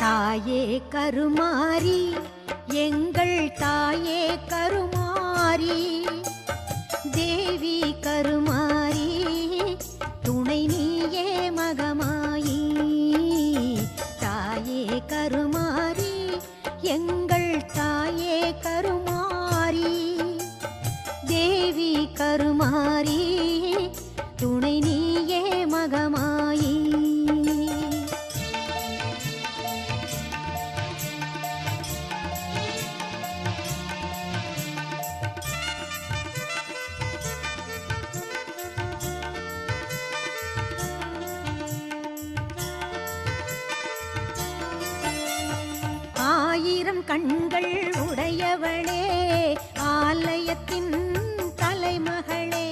தாயே கருமாரி எங்கள் தாயே கருமாரி தேவி கருமாரி துணை நீயே மகமாயி தாயே கருமாரி எங்கள் தாயே கருமாரி தேவி கருமாரி துணை நீயே மகமாயி ஆயிரம் கண்கள் உடையவளே ஆலயத்தின் தலைமகளே